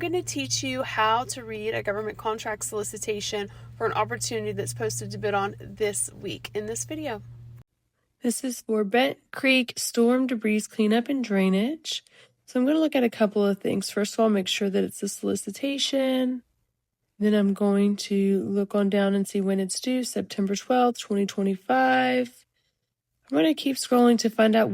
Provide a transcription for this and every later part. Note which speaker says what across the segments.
Speaker 1: going to teach you how to read a government contract solicitation for an opportunity that's posted to bid on this week in this video. This is for Bent Creek storm debris cleanup and drainage. So I'm going to look at a couple of things. First of all, make sure that it's a solicitation. Then I'm going to look on down and see when it's due, September 12th, 2025. I'm going to keep scrolling to find out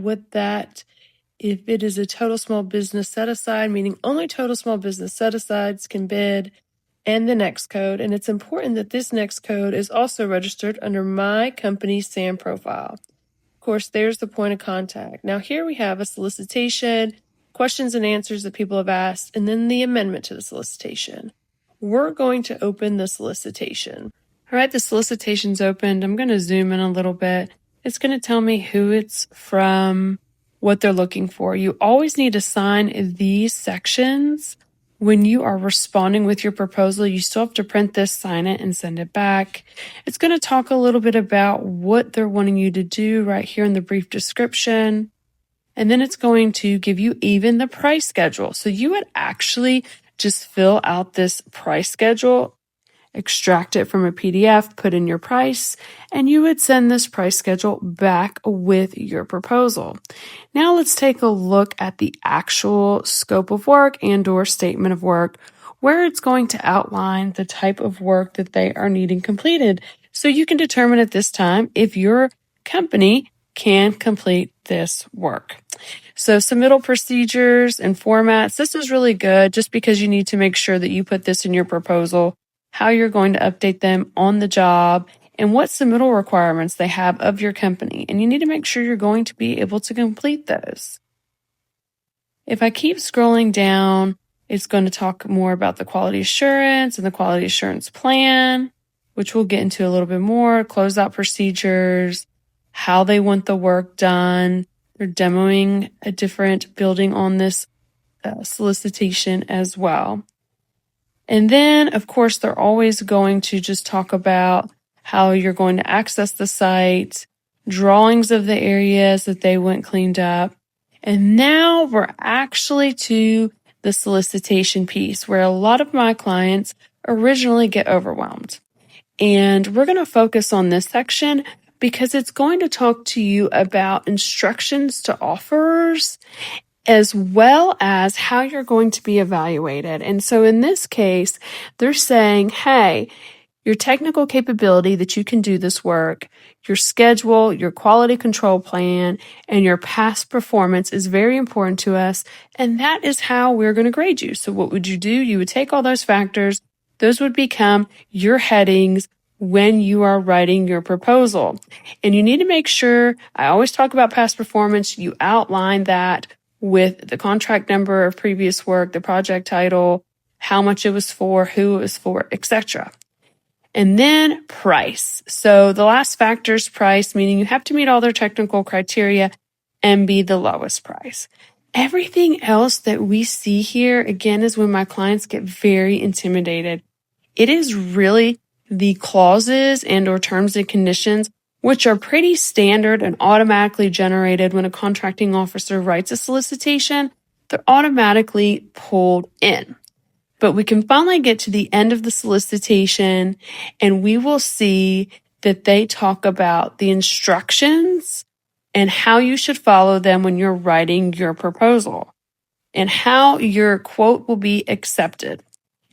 Speaker 1: if it is a total small business set aside, meaning only total small business set asides can bid, and the next code. And it's important that this next code is also registered under my company's SAM profile. Of course, there's the point of contact. Now here we have a solicitation, questions and answers that people have asked, and then the amendment to the solicitation. We're going to open the solicitation. All right, the solicitation's opened. I'm going to zoom in a little bit. It's going to tell me who it's from, what they're looking for. You always need to sign these sections when you are responding with your proposal. You still have to print this, sign it, and send it back. It's going to talk a little bit about what they're wanting you to do right here in the brief description. And then it's going to give you even the price schedule. So you would actually just fill out this price schedule, extract it from a PDF, put in your price, and you would send this price schedule back with your proposal. Now let's take a look at the actual scope of work and/or statement of work, where it's going to outline the type of work that they are needing completed. So you can determine at this time if your company can complete this work. So submittal procedures and formats, this is really good just because you need to make sure that you put this in your proposal, how you're going to update them on the job, and what submittal requirements they have of your company. And you need to make sure you're going to be able to complete those. If I keep scrolling down, it's going to talk more about the quality assurance and the quality assurance plan, which we'll get into a little bit more, closeout procedures, how they want the work done. They're demoing a different building on this solicitation as well. And then, of course, they're always going to just talk about how you're going to access the site, drawings of the areas that they want cleaned up. And now we're actually to the solicitation piece, where a lot of my clients originally get overwhelmed. And we're going to focus on this section because it's going to talk to you about instructions to offerers, as well as how you're going to be evaluated. And so in this case, they're saying, hey, your technical capability that you can do this work, your schedule, your quality control plan, and your past performance is very important to us. And that is how we're going to grade you. So what would you do? You would take all those factors. Those would become your headings when you are writing your proposal. And you need to make sure, I always talk about past performance, you outline that with the contract number of previous work, the project title, how much it was for, who it was for, etc. And then price. So the last factor is price, meaning you have to meet all their technical criteria and be the lowest price. Everything else that we see here, again, is when my clients get very intimidated. It is really the clauses and or terms and conditions, which are pretty standard and automatically generated when a contracting officer writes a solicitation. They're automatically pulled in. But we can finally get to the end of the solicitation and we will see that they talk about the instructions and how you should follow them when you're writing your proposal and how your quote will be accepted.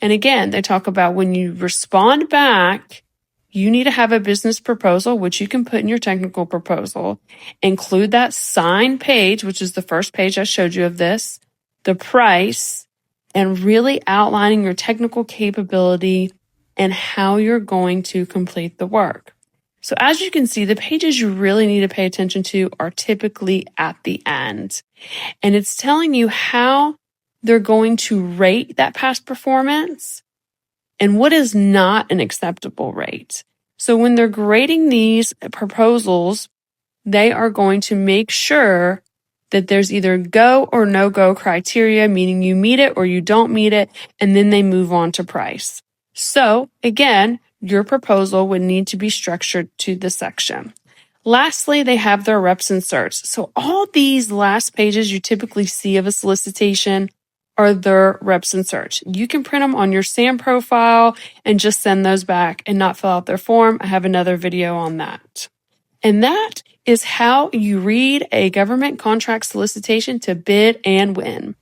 Speaker 1: And again, they talk about when you respond back, you need to have a business proposal, which you can put in your technical proposal, include that signed page, which is the first page I showed you of this, the price, and really outlining your technical capability and how you're going to complete the work. So as you can see, the pages you really need to pay attention to are typically at the end. And it's telling you how they're going to rate that past performance and what is not an acceptable rate. So when they're grading these proposals, they are going to make sure that there's either go or no-go criteria, meaning you meet it or you don't meet it, and then they move on to price. So again, your proposal would need to be structured to the section. Lastly, they have their reps and certs. So all these last pages you typically see of a solicitation are their reps in search. You can print them on your SAM profile and just send those back and not fill out their form. I have another video on that. And that is how you read a government contract solicitation to bid and win.